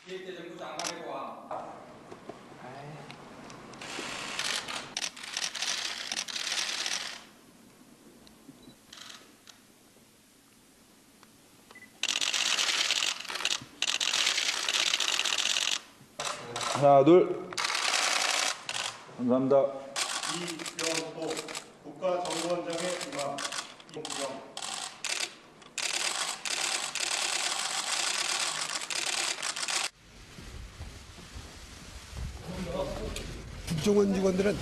기획재정부 장관의 고함. 하나, 둘. 감사합니다. 이병호 국가정보원장의 임하. 이병. 국정원 직원들은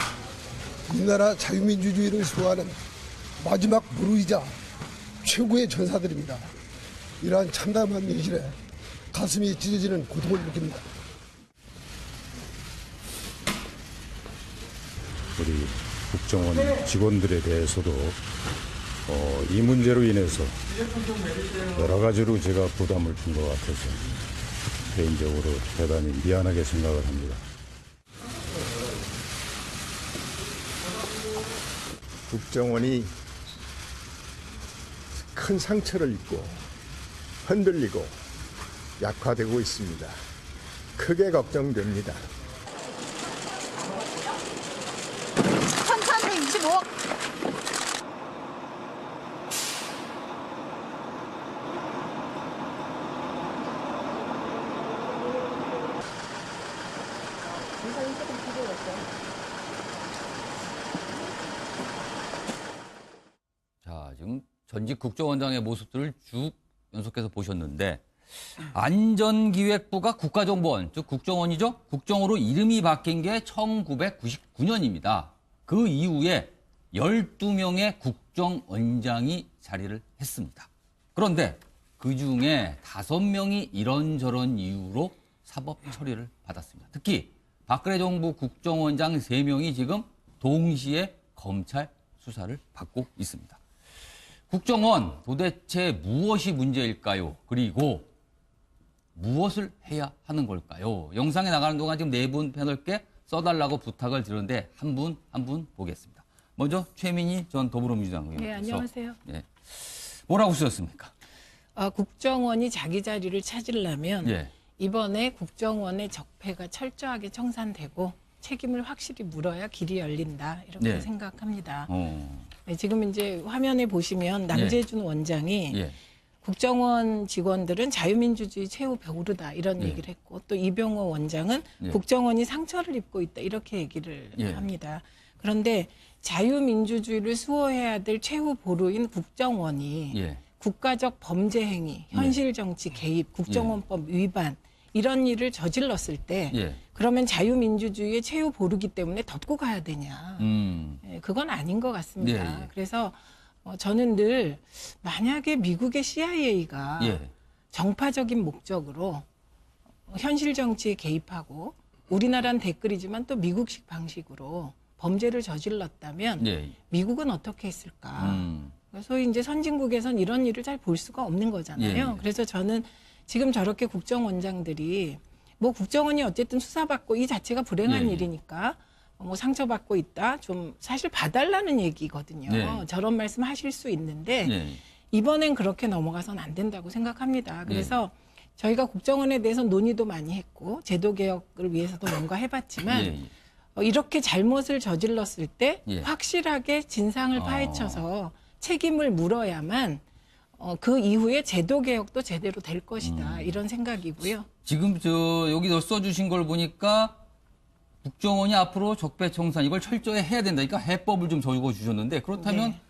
우리나라 자유민주주의를 수호하는 마지막 무르이자 최고의 전사들입니다. 이러한 참담한 현실에 가슴이 찢어지는 고통을 느낍니다. 우리 국정원 직원들에 대해서도 이 문제로 인해서 여러 가지로 제가 부담을 준 것 같아서 개인적으로 대단히 미안하게 생각을 합니다. 국정원이 큰 상처를 입고 흔들리고 약화되고 있습니다. 크게 걱정됩니다. 1325. 자, 지금 전직 국정원장의 모습들을 쭉 연속해서 보셨는데 안전기획부가 국가정보원, 즉 국정원이죠. 국정원으로 이름이 바뀐 게 1999년입니다. 그 이후에 12명의 국정원장이 자리를 했습니다. 그런데 그중에 5명이 이런저런 이유로 사법 처리를 받았습니다. 특히 박근혜 정부 국정원장 3명이 지금 동시에 검찰 수사를 받고 있습니다. 국정원 도대체 무엇이 문제일까요? 그리고 무엇을 해야 하는 걸까요? 영상에 나가는 동안 지금 4분 패널께 써달라고 부탁을 드렸는데 한 분 한 분 보겠습니다. 먼저 최민희 전 더불어민주당 의원께서. 네, 안녕하세요. 네. 뭐라고 쓰셨습니까? 국정원이 자기 자리를 찾으려면 예. 이번에 국정원의 적폐가 철저하게 청산되고 책임을 확실히 물어야 길이 열린다 이렇게 네. 생각합니다. 어. 네, 지금 이제 화면에 보시면 남재준 원장이 예. 국정원 직원들은 자유민주주의 최후 배우르다 이런 예. 얘기를 했고 또 이병호 원장은 예. 국정원이 상처를 입고 있다 이렇게 얘기를 예. 합니다. 그런데 자유민주주의를 수호해야 될 최후 보루인 국정원이 예. 국가적 범죄 행위, 현실 정치 개입, 국정원법 위반 이런 일을 저질렀을 때 예. 그러면 자유민주주의의 최후 보루기 때문에 덮고 가야 되냐. 음. 그건 아닌 것 같습니다. 예, 예. 그래서 저는 늘 만약에 미국의 CIA가 예. 정파적인 목적으로 현실 정치에 개입하고 우리나라는 댓글이지만 또 미국식 방식으로 범죄를 저질렀다면 예. 미국은 어떻게 했을까? 소위 이제 선진국에선 이런 일을 잘 볼 수가 없는 거잖아요. 예. 그래서 저는 지금 저렇게 국정원장들이 뭐 국정원이 어쨌든 수사받고 이 자체가 불행한 예. 일이니까 뭐 상처받고 있다. 좀 사실 봐달라는 얘기거든요. 예. 저런 말씀 하실 수 있는데 예. 이번엔 그렇게 넘어가서는 안 된다고 생각합니다. 그래서 저희가 국정원에 대해서 논의도 많이 했고 제도 개혁을 위해서도 뭔가 해봤지만 예. 이렇게 잘못을 저질렀을 때 예. 확실하게 진상을 파헤쳐서 책임을 물어야만 그 이후에 제도 개혁도 제대로 될 것이다. 이런 생각이고요. 지금 여기 써주신 걸 보니까 국정원이 앞으로 적폐청산 이걸 철저히 해야 된다. 그러니까 해법을 좀 적어주셨는데 그렇다면 네.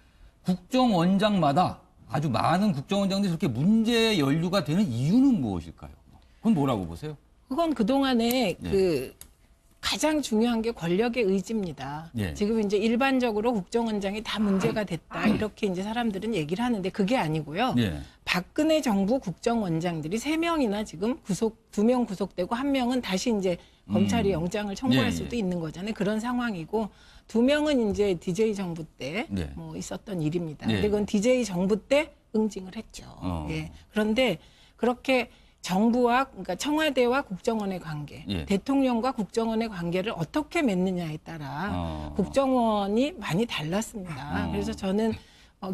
국정원장마다 아주 많은 국정원장들이 저렇게 문제 연루가 되는 이유는 무엇일까요? 그건 뭐라고 보세요? 그건 그동안에 예. 가장 중요한 게 권력의 의지입니다. 예. 지금 이제 일반적으로 국정원장이 다 문제가 됐다. 이렇게 이제 사람들은 얘기를 하는데 그게 아니고요. 예. 박근혜 정부 국정원장들이 3명이나 지금 2명 구속되고 1명은 다시 이제 검찰이 영장을 청구할 예, 예. 수도 있는 거잖아요. 그런 상황이고 2명은 이제 DJ 정부 때 네. 뭐 있었던 일입니다. 예. 근데 그건 DJ 정부 때 응징을 했죠. 예. 그런데 그렇게 정부와 그러니까 청와대와 국정원의 관계, 예. 대통령과 국정원의 관계를 어떻게 맺느냐에 따라 국정원이 많이 달랐습니다. 그래서 저는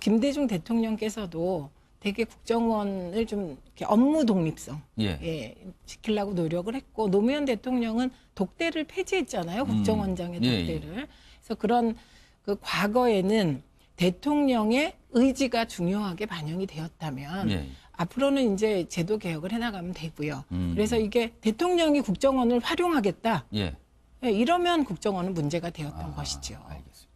김대중 대통령께서도 되게 국정원을 좀 이렇게 업무 독립성 예. 지키려고 노력을 했고 노무현 대통령은 독대를 폐지했잖아요. 국정원장의 독대를. 그래서 그런 그 과거에는 대통령의 의지가 중요하게 반영이 되었다면 앞으로는 이제 제도 개혁을 해나가면 되고요. 그래서 이게 대통령이 국정원을 활용하겠다. 이러면 국정원은 문제가 되었던 것이죠. 알겠습니다.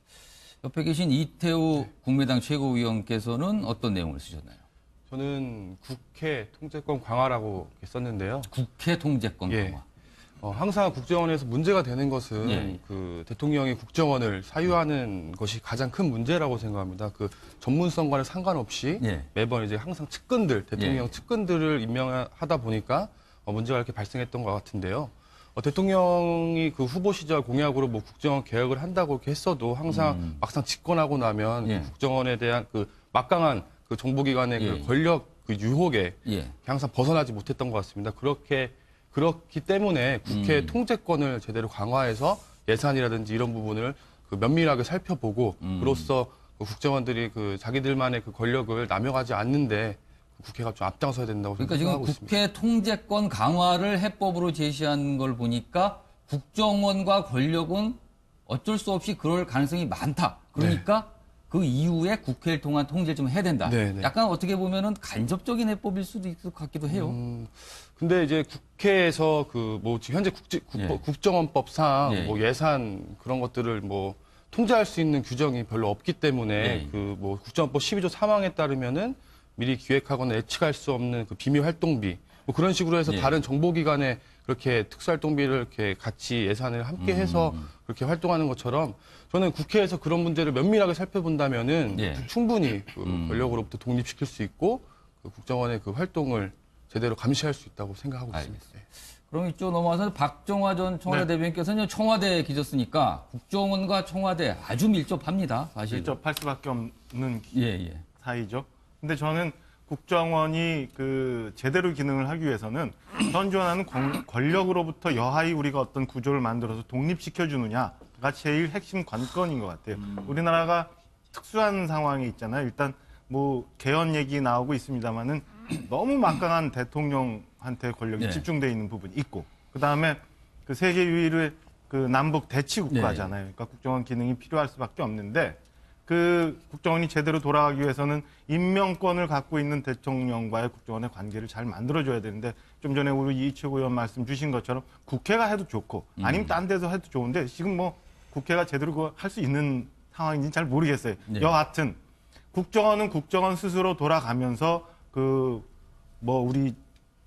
옆에 계신 이태우 국민의당 최고위원께서는 어떤 내용을 쓰셨나요? 저는 국회 통제권 강화라고 썼는데요. 국회 통제권 예. 강화. 항상 국정원에서 문제가 되는 것은 그 대통령이 국정원을 사유하는 것이 가장 큰 문제라고 생각합니다. 그 전문성과는 상관없이 매번 이제 항상 측근들, 대통령 측근들을 임명하다 보니까 문제가 이렇게 발생했던 것 같은데요. 대통령이 그 후보 시절 공약으로 뭐 국정원 개혁을 한다고 이렇게 했어도 항상 막상 집권하고 나면 그 국정원에 대한 그 막강한 그 정보기관의 그 권력 그 유혹에 항상 벗어나지 못했던 것 같습니다. 그렇기 때문에 국회 통제권을 제대로 강화해서 예산이라든지 이런 부분을 그 면밀하게 살펴보고 그로써 그 국정원들이 그 자기들만의 그 권력을 남용하지 않는데 국회가 좀 앞장서야 된다고 그러니까 생각하고 지금 있습니다. 국회 통제권 강화를 해법으로 제시한 걸 보니까 국정원과 권력은 어쩔 수 없이 그럴 가능성이 많다. 그러니까 그 이후에 국회를 통한 통제를 좀 해야 된다. 약간 어떻게 보면은 간접적인 해법일 수도 있을 것 같기도 해요. 근데 이제 국회에서 그 뭐 지금 현재 국정원법상 뭐 예산 그런 것들을 뭐 통제할 수 있는 규정이 별로 없기 때문에 그 뭐 국정원법 12조 3항에 따르면은 미리 기획하거나 예측할 수 없는 그 비밀 활동비 뭐 그런 식으로 해서 다른 정보기관에 그렇게 특수활동비를 이렇게 같이 예산을 함께 해서 그렇게 활동하는 것처럼 저는 국회에서 그런 문제를 면밀하게 살펴본다면은 충분히 그 권력으로부터 독립시킬 수 있고 그 국정원의 그 활동을 제대로 감시할 수 있다고 생각하고 있습니다. 그럼 이쪽 넘어와서 박정화 전 청와대 대변인께서는 청와대에 계셨으니까 국정원과 청와대 아주 밀접합니다. 사실. 밀접할 수밖에 없는 예. 사이죠. 근데 저는 국정원이 그 제대로 기능을 하기 위해서는 현존하는 권력으로부터 여하이 우리가 어떤 구조를 만들어서 독립시켜 주느냐가 제일 핵심 관건인 것 같아요. 우리나라가 특수한 상황에 있잖아요. 일단 뭐 개헌 얘기 나오고 있습니다만은 너무 막강한 대통령한테 권력이 집중돼 있는 부분이 있고 그다음에 그 세계 유일의 그 남북 대치 국가잖아요. 그러니까 국정원 기능이 필요할 수밖에 없는데 그 국정원이 제대로 돌아가기 위해서는 임명권을 갖고 있는 대통령과의 국정원의 관계를 잘 만들어줘야 되는데 좀 전에 우리 이 최고위원 말씀 주신 것처럼 국회가 해도 좋고 아니면 딴 데서 해도 좋은데 지금 뭐 국회가 제대로 할 수 있는 상황인지는 잘 모르겠어요. 여하튼 국정원은 국정원 스스로 돌아가면서 그 뭐 우리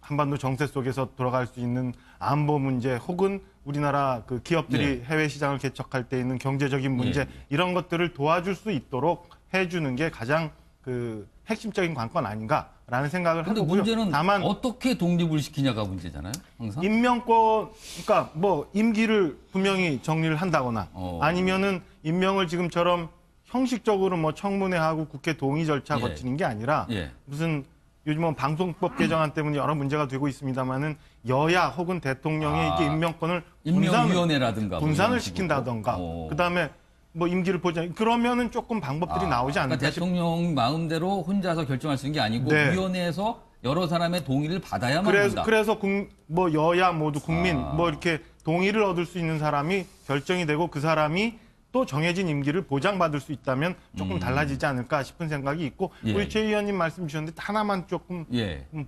한반도 정세 속에서 돌아갈 수 있는 안보 문제 혹은 우리나라 그 기업들이 해외 시장을 개척할 때 있는 경제적인 문제 이런 것들을 도와줄 수 있도록 해주는 게 가장 그 핵심적인 관건 아닌가라는 생각을 근데 하고요. 문제는 다만 어떻게 독립을 시키냐가 문제잖아요. 항상. 임명권 그러니까 뭐 임기를 분명히 정리를 한다거나 아니면은 임명을 지금처럼 형식적으로 뭐 청문회하고 국회 동의 절차 거치는 게 아니라 무슨 요즘은 방송법 개정안 때문에 여러 문제가 되고 있습니다만은 여야 혹은 대통령의 이게 임명권을 임명위원회라든가 분산을 시킨다던가 그다음에 뭐 임기를 보자 그러면은 조금 방법들이 나오지 않을까 그러니까 대통령 마음대로 혼자서 결정할 수 있는 게 아니고 위원회에서 여러 사람의 동의를 받아야만 한다. 그래서 뭐 여야 모두 국민 뭐 이렇게 동의를 얻을 수 있는 사람이 결정이 되고 그 사람이 또 정해진 임기를 보장받을 수 있다면 조금 달라지지 않을까 싶은 생각이 있고 우리 최 의원님 말씀 주셨는데 하나만 조금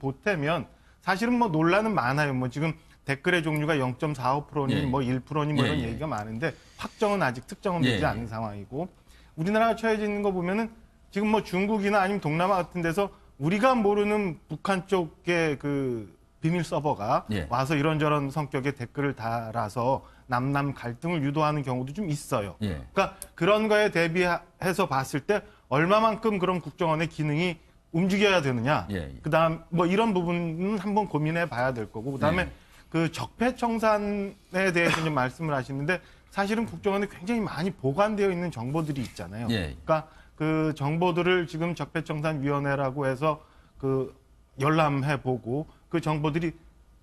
보태면 사실은 뭐 논란은 많아요. 뭐 지금 댓글의 종류가 0.45%니 뭐 1%니 뭐 이런 얘기가 많은데 확정은 아직 특정은 되지 않은 상황이고 우리나라가 처해져 있는 거 보면은 지금 뭐 중국이나 아니면 동남아 같은 데서 우리가 모르는 북한 쪽의 그 비밀 서버가 와서 이런저런 성격의 댓글을 달아서 남남 갈등을 유도하는 경우도 좀 있어요. 그러니까 그런 거에 대비해서 봤을 때 얼마만큼 그런 국정원의 기능이 움직여야 되느냐. 그다음 뭐 이런 부분은 한번 고민해 봐야 될 거고 그다음에 그 적폐청산에 대해서 좀 말씀을 하시는데 사실은 국정원에 굉장히 많이 보관되어 있는 정보들이 있잖아요. 그러니까 그 정보들을 지금 적폐청산위원회라고 해서 그 열람해 보고 그 정보들이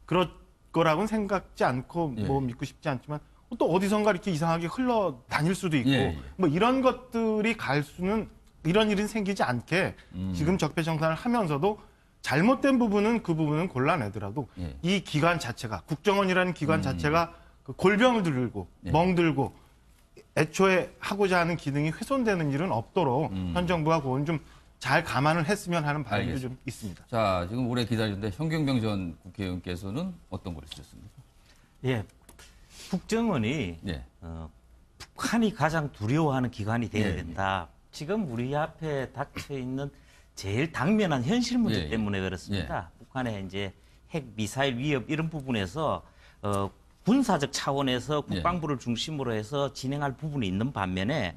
그럴 거라고는 생각지 않고 뭐 믿고 싶지 않지만 또 어디선가 이렇게 이상하게 흘러 다닐 수도 있고 뭐 이런 것들이 갈 수는 이런 일이 생기지 않게 지금 적폐청산을 하면서도 잘못된 부분은 그 부분은 골라내더라도 예. 이 기관 자체가 국정원이라는 기관 자체가 그 골병을 들고 예. 멍들고 애초에 하고자 하는 기능이 훼손되는 일은 없도록 현 정부가 그건 좀 잘 감안을 했으면 하는 바람도 알겠습니다. 좀 있습니다. 자, 지금 오래 기다리는데 현경병 전 국회의원께서는 어떤 걸 쓰셨습니까? 예, 국정원이 예. 북한이 가장 두려워하는 기관이 되어야 예, 된다. 지금 우리 앞에 닥쳐 있는 제일 당면한 현실 문제 예, 예. 때문에 그렇습니다. 북한의 이제 핵 미사일 위협 이런 부분에서 군사적 차원에서 국방부를 중심으로 해서 진행할 부분이 있는 반면에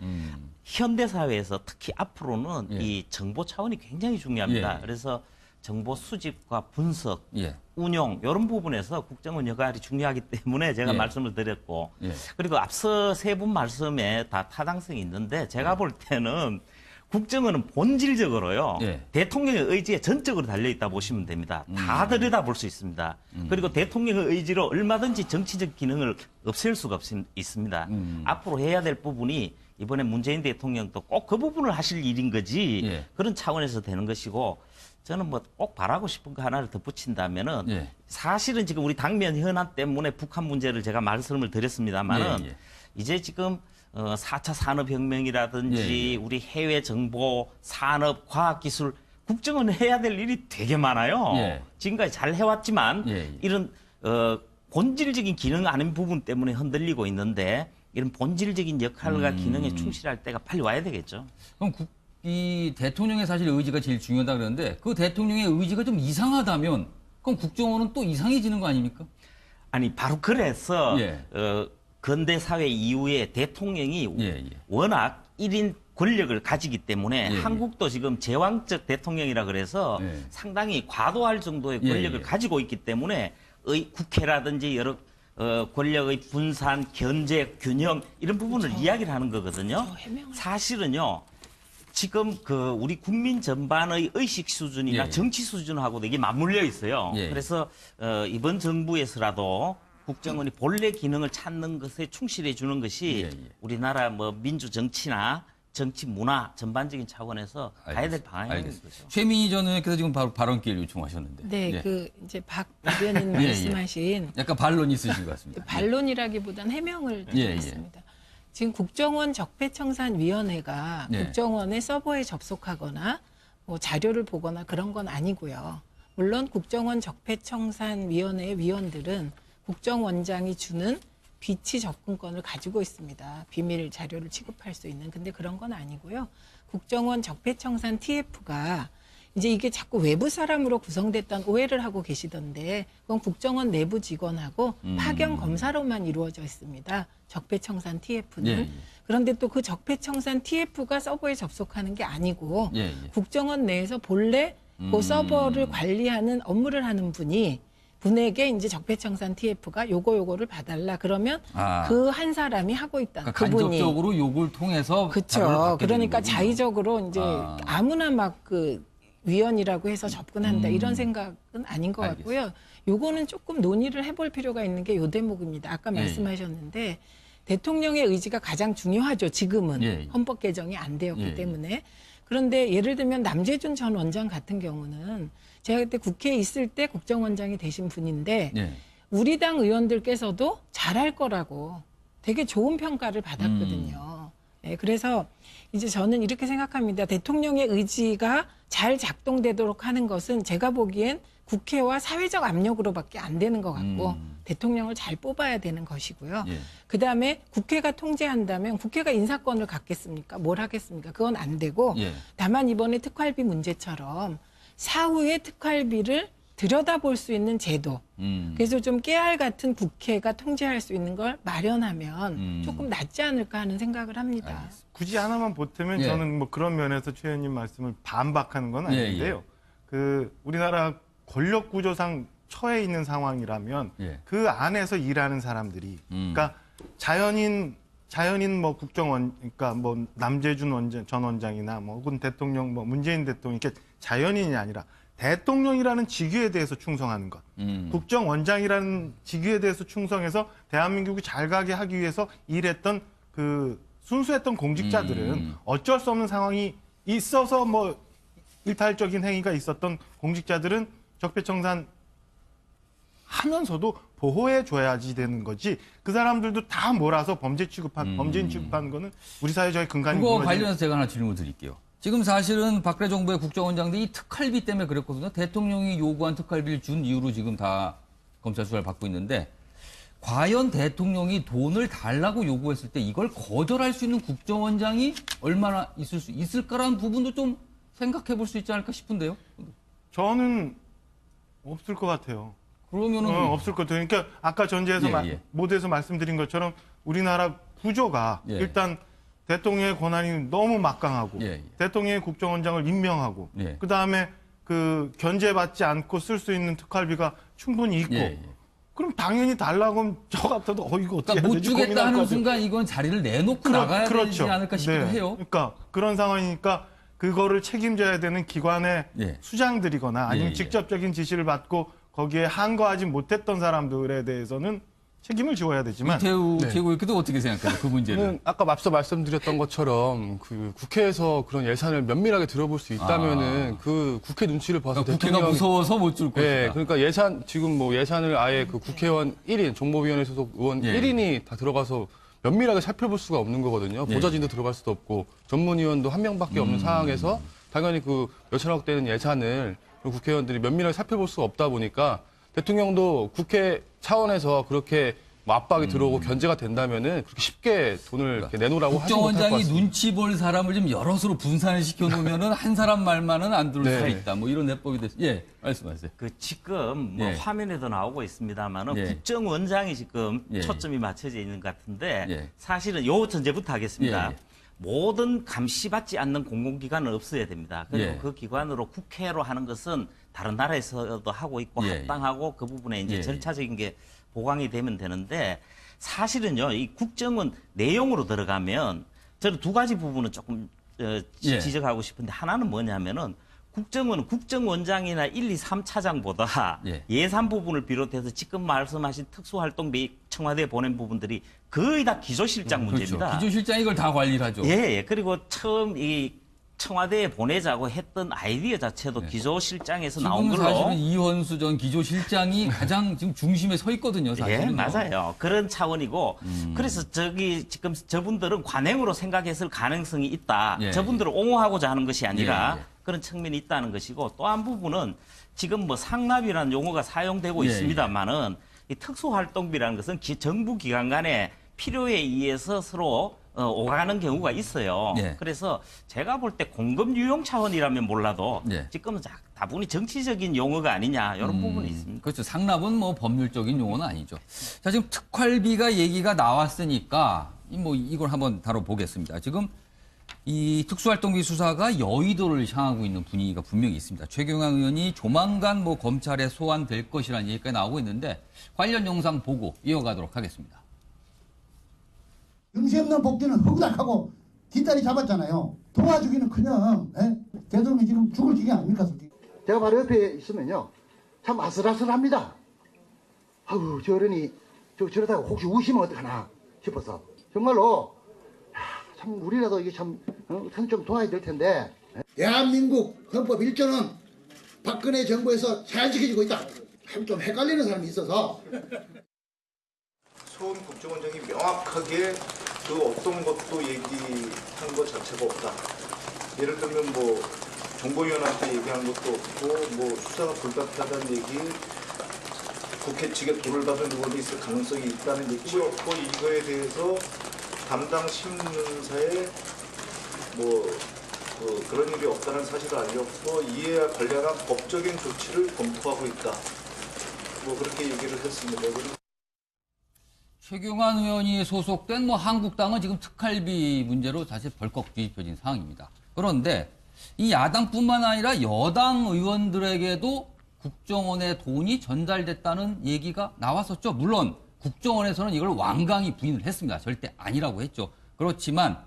현대 사회에서 특히 앞으로는 예. 이 정보 차원이 굉장히 중요합니다. 예, 예. 그래서 정보 수집과 분석, 예. 운용 이런 부분에서 국정원 역할이 중요하기 때문에 제가 예. 말씀을 드렸고 예. 그리고 앞서 세 분 말씀에 다 타당성이 있는데 제가 볼 때는 국정원은 본질적으로요 예. 대통령의 의지에 전적으로 달려있다 보시면 됩니다. 다 들여다볼 수 있습니다. 그리고 대통령의 의지로 얼마든지 정치적 기능을 없앨 수가 있습니다. 앞으로 해야 될 부분이 이번에 문재인 대통령도 꼭 그 부분을 하실 일인 거지 예. 그런 차원에서 되는 것이고 저는 뭐 꼭 바라고 싶은 거 하나를 덧붙인다면은 예. 사실은 지금 우리 당면 현안 때문에 북한 문제를 제가 말씀을 드렸습니다만은 예, 예. 이제 지금 4차 산업혁명이라든지 예, 예. 우리 해외 정보, 산업, 과학기술 국정원은 해야 될 일이 되게 많아요. 예. 지금까지 잘 해왔지만 예, 예. 이런 본질적인 기능 아닌 부분 때문에 흔들리고 있는데 이런 본질적인 역할과 기능에 충실할 때가 빨리 와야 되겠죠. 그럼 이 대통령의 사실 의지가 제일 중요하다 그러는데 그 대통령의 의지가 좀 이상하다면 그럼 국정원은 또 이상해지는 거 아닙니까? 아니 바로 그래서 예. 근대 사회 이후에 대통령이 예, 예. 워낙 1인 권력을 가지기 때문에 예, 예. 한국도 지금 제왕적 대통령이라 그래서 예. 상당히 과도할 정도의 예, 권력을 예. 가지고 있기 때문에 국회라든지 여러 권력의 분산, 견제, 균형 이런 부분을 이야기를 하는 거거든요. 해명을 사실은요. 지금 우리 국민 전반의 의식 수준이나 예, 예. 정치 수준하고도 이게 맞물려 있어요. 예, 예. 그래서 이번 정부에서라도 국정원이 본래 기능을 찾는 것에 충실해 주는 것이 예, 예. 우리나라 뭐 민주 정치나 정치 문화 전반적인 차원에서 가야 될 방향인 알겠습니다. 거죠. 최민희 전 의원께서 지금 바로 발언 기회를 요청하셨는데. 네, 예. 그 이제 박 대변인 예, 예. 말씀하신 약간 반론 있으신 것 같습니다. 반론이라기보다는 해명을 예, 예. 드리겠습니다. 지금 국정원 적폐청산위원회가 예. 국정원의 서버에 접속하거나 뭐 자료를 보거나 그런 건 아니고요. 물론 국정원 적폐청산위원회의 위원들은 국정원장이 주는 비치 접근권을 가지고 있습니다. 비밀 자료를 취급할 수 있는. 근데 그런 건 아니고요. 국정원 적폐청산 TF가 이제 이게 자꾸 외부 사람으로 구성됐다는 오해를 하고 계시던데 그건 국정원 내부 직원하고 파견 검사로만 이루어져 있습니다. 적폐청산 TF는. 예, 예. 그런데 또 그 적폐청산 TF가 서버에 접속하는 게 아니고 예, 예. 국정원 내에서 본래 그 서버를 관리하는 업무를 하는 분에게 이제 적폐청산 TF가 요거를 봐달라 그러면 아. 그 한 사람이 하고 있다. 그러니까 그분이. 간접적으로 요걸 통해서 자료를 그렇죠. 받게 되는 그러니까 거군요. 자의적으로 이제 아. 아무나 막 그 위원이라고 해서 접근한다 이런 생각은 아닌 것 같고요. 요거는 조금 논의를 해볼 필요가 있는 게 요 대목입니다. 아까 예, 예. 말씀하셨는데 대통령의 의지가 가장 중요하죠. 지금은 예, 예. 헌법 개정이 안 되었기 예, 예. 때문에. 그런데 예를 들면 남재준 전 원장 같은 경우는 제가 그때 국회에 있을 때 국정원장이 되신 분인데 예. 우리 당 의원들께서도 잘할 거라고 되게 좋은 평가를 받았거든요. 네, 그래서 이제 저는 이렇게 생각합니다. 대통령의 의지가 잘 작동되도록 하는 것은 제가 보기엔 국회와 사회적 압력으로밖에 안 되는 것 같고 대통령을 잘 뽑아야 되는 것이고요. 예. 그다음에 국회가 통제한다면 국회가 인사권을 갖겠습니까? 뭘 하겠습니까? 그건 안 되고 예. 다만 이번에 특활비 문제처럼 사후에 특활비를 들여다볼 수 있는 제도. 그래서 좀 깨알 같은 국회가 통제할 수 있는 걸 마련하면 조금 낫지 않을까 하는 생각을 합니다. 알겠습니다. 굳이 하나만 보태면 예. 저는 뭐 그런 면에서 최 의원님 말씀을 반박하는 건 예, 아닌데요. 그 우리나라 권력 구조상 처해 있는 상황이라면 예. 그 안에서 일하는 사람들이 그러니까 자연인 뭐 국정원 그러니까 뭐 남재준 전 원장이나 뭐 혹은 대통령 뭐 문재인 대통령 이렇게 자연인이 아니라 대통령이라는 직위에 대해서 충성하는 것. 국정원장이라는 직위에 대해서 충성해서 대한민국이 잘 가게 하기 위해서 일했던 그 순수했던 공직자들은 어쩔 수 없는 상황이 있어서 뭐 일탈적인 행위가 있었던 공직자들은 적폐청산 하면서도 보호해 줘야지 되는 거지. 그 사람들도 다 몰아서 범죄인 취급하는 거는 우리 사회적인 근간이 그거 무너지는- 관련해서 제가 하나 질문 드릴게요. 지금 사실은 박근혜 정부의 국정원장들이 이 특활비 때문에 그랬거든요. 대통령이 요구한 특활비를 준 이후로 지금 다 검찰 수사를 받고 있는데 과연 대통령이 돈을 달라고 요구했을 때 이걸 거절할 수 있는 국정원장이 얼마나 있을 수 있을까라는 부분도 좀 생각해 볼 수 있지 않을까 싶은데요. 저는 없을 것 같아요. 그러면은 없을 것 같아요. 그러니까 아까 전제에서 모두에서 말씀드린 것처럼 우리나라 구조가 예. 일단 대통령의 권한이 너무 막강하고 대통령의 국정원장을 임명하고 그다음에 그 견제받지 않고 쓸 수 있는 특활비가 충분히 있고 그럼 당연히 달라고 하면 저 같아도 이거 어떻게 그러니까 못 해야 되지 주겠다 고민할 것 하는 같아요. 순간 이건 자리를 내놓고 나가야 그렇죠. 되지 않을까 싶기도 네. 해요. 그러니까 그런 상황이니까 그거를 책임져야 되는 기관의 수장들이거나 아니면 직접적인 지시를 받고 거기에 한거하지 못했던 사람들에 대해서는 책임을 지어야 되지만 이태우 최고위원께도 어떻게 생각해요? 그 문제는. 아까 앞서 말씀드렸던 것처럼 그 국회에서 그런 예산을 면밀하게 들어볼 수 있다면은 그 국회 눈치를 봐서 그러니까 국회가 무서워서 못 줄 것이다. 네, 그러니까 지금 뭐 예산을 아예 그 국회의원 1인, 정보위원회 소속 의원 1인이 다 들어가서 면밀하게 살펴볼 수가 없는 거거든요. 보좌진도 들어갈 수도 없고 전문위원도 한 명밖에 없는 상황에서 당연히 그 몇천억 되는 예산을 국회의원들이 면밀하게 살펴볼 수가 없다 보니까 대통령도 국회 차원에서 그렇게 뭐 압박이 들어오고 견제가 된다면은 그렇게 쉽게 돈을 이렇게 내놓으라고 하지 못할 것 국정원장이 같습니다. 눈치 볼 사람을 좀 여럿으로 분산을 시켜놓으면은 한 사람 말만은 안 들을 수가 있다. 뭐 이런 내법이 됐어요. 예, 말씀하세요. 그 지금 뭐 화면에도 나오고 있습니다만은 국정원장이 지금 초점이 맞춰져 있는 것 같은데 사실은 요 전제부터 하겠습니다. 모든 감시받지 않는 공공기관은 없어야 됩니다. 그리고 그 기관으로 국회로 하는 것은 다른 나라에서도 하고 있고 합당하고 그 부분에 이제 절차적인 게 보강이 되면 되는데 사실은요, 이 국정원 내용으로 들어가면 저는 두 가지 부분은 조금 지적하고 싶은데 하나는 뭐냐면은 국정원은 국정원장이나 1, 2, 3차장보다 예산 부분을 비롯해서 지금 말씀하신 특수활동비 청와대에 보낸 부분들이 거의 다 기조실장 문제입니다. 그렇죠. 기조실장이 이걸 다 관리를 하죠. 그리고 처음 이 청와대에 보내자고 했던 아이디어 자체도 기조실장에서 나온 걸로. 사실은 이원수 전 기조실장이 가장 지금 중심에 서 있거든요. 사실은. 맞아요. 그런 차원이고 그래서 지금 저분들은 관행으로 생각했을 가능성이 있다. 저분들을 옹호하고자 하는 것이 아니라 그런 측면이 있다는 것이고 또 한 부분은 지금 뭐 상납이라는 용어가 사용되고 있습니다만은 이 특수활동비라는 것은 정부 기관 간의 필요에 의해서 서로 오가는 경우가 있어요. 그래서 제가 볼 때 공급 유용 차원이라면 몰라도 지금은 다분히 정치적인 용어가 아니냐 이런 부분이 있습니다. 그렇죠. 상납은 뭐 법률적인 용어는 아니죠. 자, 지금 특활비가 얘기가 나왔으니까 뭐 이걸 한번 다뤄보겠습니다. 지금 이 특수활동비 수사가 여의도를 향하고 있는 분위기가 분명히 있습니다. 최경환 의원이 조만간 뭐 검찰에 소환될 것이라는 얘기가 나오고 있는데 관련 영상 보고 이어가도록 하겠습니다. 영시 없는 복지는 허구닥하고 뒷다리 잡았잖아요. 도와주기는 그냥 대통령이 지금 죽을 지경 아닙니까? 제가 바로 옆에 있으면요 참 아슬아슬합니다. 아우 저 어른이 저러다가 혹시 우시면 어떡하나 싶어서 정말로 참 우리라도 이게 참 좀 도와야 될 텐데. 대한민국 헌법 1조는 박근혜 정부에서 잘 지켜지고 있다. 좀 헷갈리는 사람이 있어서. 소은 국정원장이 명확하게 그 어떤 것도 얘기한 것 자체가 없다. 예를 들면 뭐 정보위원한테 얘기한 것도 없고 뭐 수사가 불가피하다는 얘기, 국회 측에 돈을 받은 의원이 있을 가능성이 있다는 얘기도 없고 이거에 대해서 담당 신문사에 뭐 그런 일이 없다는 사실을 알렸고 이에 관련한 법적인 조치를 검토하고 있다. 뭐 그렇게 얘기를 했습니다. 최경환 의원이 소속된 뭐 한국당은 지금 특활비 문제로 사실 벌컥 뒤집혀진 상황입니다. 그런데 이 야당뿐만 아니라 여당 의원들에게도 국정원에 돈이 전달됐다는 얘기가 나왔었죠. 물론 국정원에서는 이걸 완강히 부인을 했습니다. 절대 아니라고 했죠. 그렇지만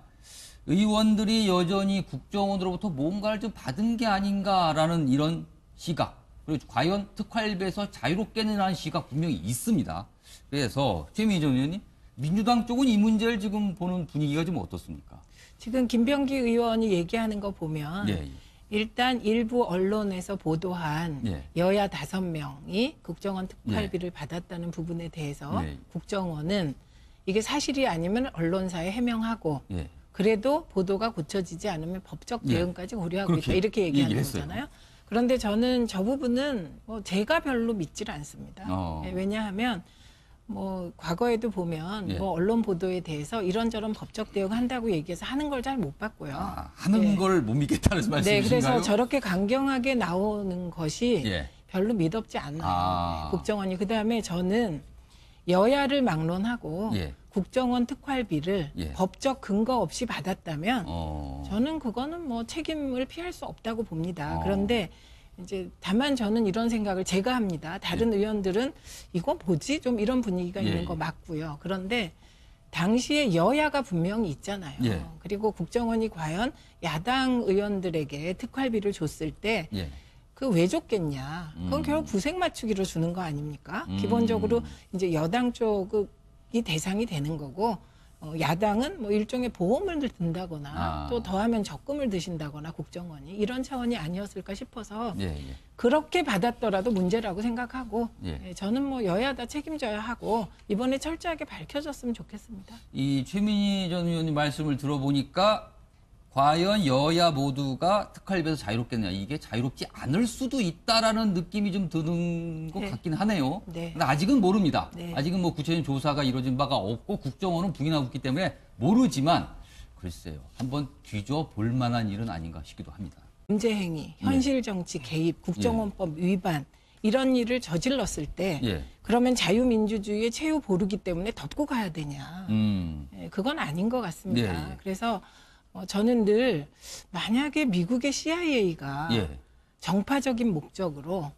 의원들이 여전히 국정원으로부터 뭔가를 좀 받은 게 아닌가라는 이런 시각, 그리고 과연 특활비에서 자유롭게는 하는 시각 분명히 있습니다. 그래서 최민희 전 의원님, 민주당 쪽은 이 문제를 지금 보는 분위기가 좀 어떻습니까? 지금 김병기 의원이 얘기하는 거 보면 예. 일단 일부 언론에서 보도한 예. 여야 5명이 국정원 특활비를 받았다는 부분에 대해서 예. 국정원은 이게 사실이 아니면 언론사에 해명하고 예. 그래도 보도가 고쳐지지 않으면 법적 예. 대응까지 고려하고 그렇게 있다. 이렇게 얘기하는 얘기를 했어요. 거잖아요. 그런데 저는 저 부분은 뭐 제가 별로 믿질 않습니다. 어. 왜냐하면 뭐 과거에도 보면 예. 뭐 언론 보도에 대해서 이런저런 법적 대응한다고 얘기해서 하는 걸 잘 못 봤고요. 하는 예. 걸 못 믿겠다는 네, 말씀이신가요? 그래서 저렇게 강경하게 나오는 것이 예. 별로 믿업지 않아요. 아. 국정원이. 그다음에 저는 여야를 막론하고 예. 국정원 특활비를 예. 법적 근거 없이 받았다면 어. 저는 그거는 뭐 책임을 피할 수 없다고 봅니다. 어. 그런데 이제 다만 저는 이런 생각을 제가 합니다. 다른 의원들은 이거 뭐지? 좀 이런 분위기가 예. 있는 거 맞고요. 그런데 당시에 여야가 분명히 있잖아요. 예. 그리고 국정원이 과연 야당 의원들에게 특활비를 줬을 때 예. 그 왜 줬겠냐. 그건 결국 구색 맞추기로 주는 거 아닙니까? 음. 기본적으로 이제 여당 쪽이 대상이 되는 거고 야당은 뭐 일종의 보험을 든다거나 아. 또 더하면 적금을 드신다거나 국정원이 이런 차원이 아니었을까 싶어서 예. 예. 그렇게 받았더라도 문제라고 생각하고 예. 예, 저는 뭐 여야 다 책임져야 하고 이번에 철저하게 밝혀졌으면 좋겠습니다. 이 최민희 전 의원님 말씀을 들어보니까 과연 여야 모두가 특활비에서 자유롭겠냐. 이게 자유롭지 않을 수도 있다라는 느낌이 좀 드는 것 네. 같긴 하네요. 네. 근데 아직은 모릅니다. 네. 아직은 뭐 구체적인 조사가 이루어진 바가 없고 국정원은 부인하고 있기 때문에 모르지만 글쎄요. 한번 뒤져 볼 만한 일은 아닌가 싶기도 합니다. 문제 행위, 현실 정치 개입, 국정원법 위반 이런 일을 저질렀을 때 예. 그러면 자유민주주의의 최후 보루기 때문에 덮고 가야 되냐. 음. 예, 그건 아닌 것 같습니다. 예, 예. 그래서 저는 늘 만약에 미국의 CIA가 예. 정파적인 목적으로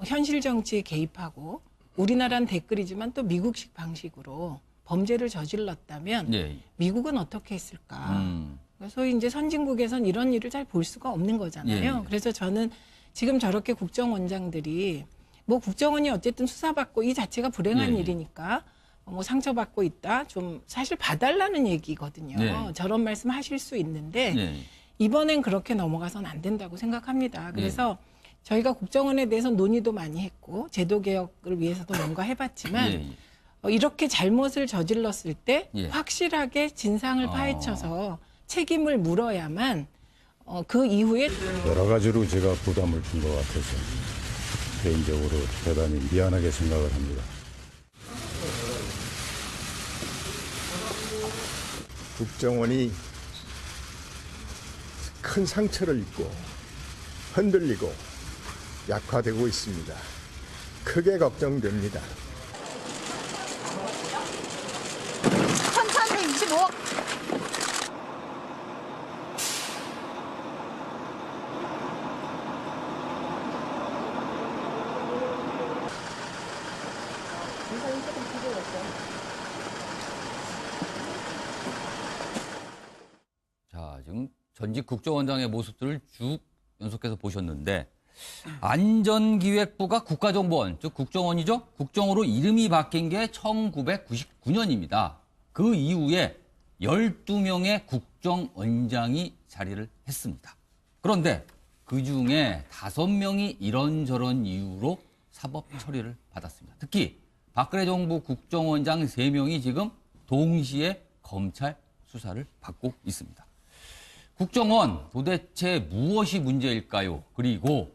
현실 정치에 개입하고 우리나라는 댓글이지만 또 미국식 방식으로 범죄를 저질렀다면 예. 미국은 어떻게 했을까? 음. 소위 이제 선진국에선 이런 일을 잘 볼 수가 없는 거잖아요. 예. 그래서 저는 지금 저렇게 국정원장들이 뭐 국정원이 어쨌든 수사받고 이 자체가 불행한 예. 일이니까 뭐 상처받고 있다. 좀 사실 봐달라는 얘기거든요. 네. 저런 말씀 하실 수 있는데 예. 이번엔 그렇게 넘어가서는 안 된다고 생각합니다. 그래서 저희가 국정원에 대해서 논의도 많이 했고 제도 개혁을 위해서도 뭔가 해봤지만 예. 이렇게 잘못을 저질렀을 때 예. 확실하게 진상을 파헤쳐서 책임을 물어야만 그 이후에 여러 가지로 제가 부담을 준 것 같아서 개인적으로 대단히 미안하게 생각을 합니다. 국정원이 큰 상처를 입고 흔들리고 약화되고 있습니다. 크게 걱정됩니다. 1325. 자, 지금 전직 국정원장의 모습들을 쭉 연속해서 보셨는데 안전기획부가 국가정보원, 즉 국정원이죠. 국정으로 이름이 바뀐 게 1999년입니다. 그 이후에 12명의 국정원장이 자리를 했습니다. 그런데 그중에 5명이 이런저런 이유로 사법 처리를 받았습니다. 특히 박근혜 정부 국정원장 3명이 지금 동시에 검찰 수사를 받고 있습니다. 국정원 도대체 무엇이 문제일까요? 그리고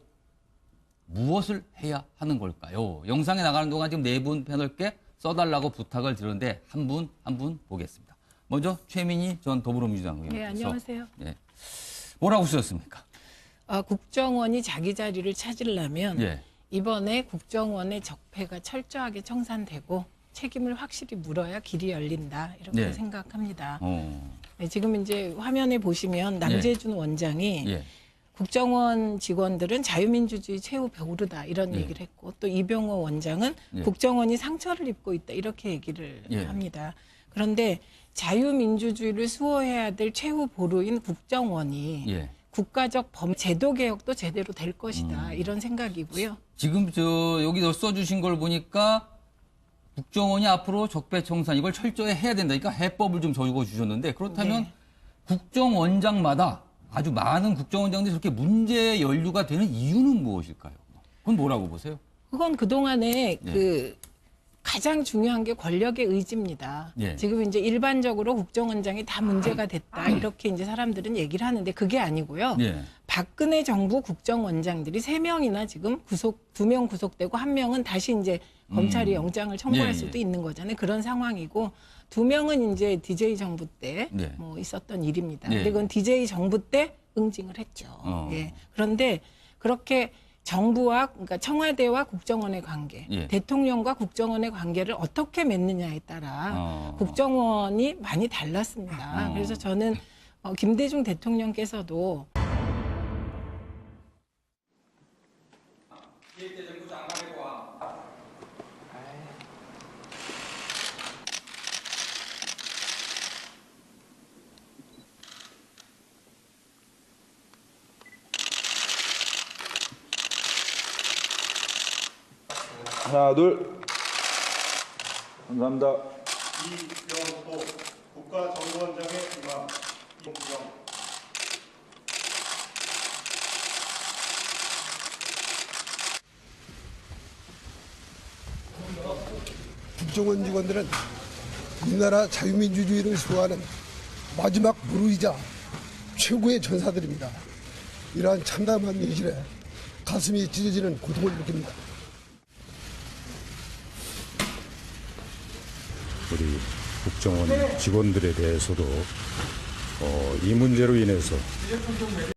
무엇을 해야 하는 걸까요? 영상에 나가는 동안 지금 4분 패널께 써달라고 부탁을 드렸는데 한 분 한 분 보겠습니다. 먼저 최민희 전 더불어민주당 의원께서 네, 안녕하세요. 네, 뭐라고 쓰셨습니까? 국정원이 자기 자리를 찾으려면 예. 이번에 국정원의 적폐가 철저하게 청산되고 책임을 확실히 물어야 길이 열린다 이렇게 네. 생각합니다. 어. 네, 지금 이제 화면에 보시면 남재준 원장이 예. 국정원 직원들은 자유민주주의 최후 배우르다 이런 예. 얘기를 했고 또 이병호 원장은 예. 국정원이 상처를 입고 있다 이렇게 얘기를 예. 합니다. 그런데 자유민주주의를 수호해야 될 최후 보루인 국정원이 예. 국가적 제도 개혁도 제대로 될 것이다 이런 생각이고요. 지금 여기 써주신 걸 보니까 국정원이 앞으로 적폐청산 이걸 철저히 해야 된다니까 해법을 좀 적어 주셨는데 그렇다면 네. 국정원장마다 아주 많은 국정원장들이 저렇게 문제 연루가 되는 이유는 무엇일까요? 그건 뭐라고 보세요? 그건 그동안에 예. 그 가장 중요한 게 권력의 의지입니다. 예. 지금 이제 일반적으로 국정원장이 다 문제가 됐다 이렇게 이제 사람들은 얘기를 하는데 그게 아니고요. 예. 박근혜 정부 국정원장들이 3명이나 지금 2명 구속되고 1명은 다시 이제 검찰이 영장을 청구할 예, 예. 수도 있는 거잖아요. 그런 상황이고 2명은 이제 DJ 정부 때 네. 뭐 있었던 일입니다. 예. 근데 그건 DJ 정부 때 응징을 했죠. 예. 그런데 그렇게 정부와 그러니까 청와대와 국정원의 관계, 예. 대통령과 국정원의 관계를 어떻게 맺느냐에 따라 국정원이 많이 달랐습니다. 그래서 저는 김대중 대통령께서도 하나, 둘. 감사합니다. 이병호 국가정보원장의 임함 이봉경 국정원 직원들은 우리나라 자유민주주의를 수호하는 마지막 무르이자 최고의 전사들입니다. 이러한 참담한 현실에 가슴이 찢어지는 고통을 느낍니다. 우리 국정원 직원들에 대해서도 이 문제로 인해서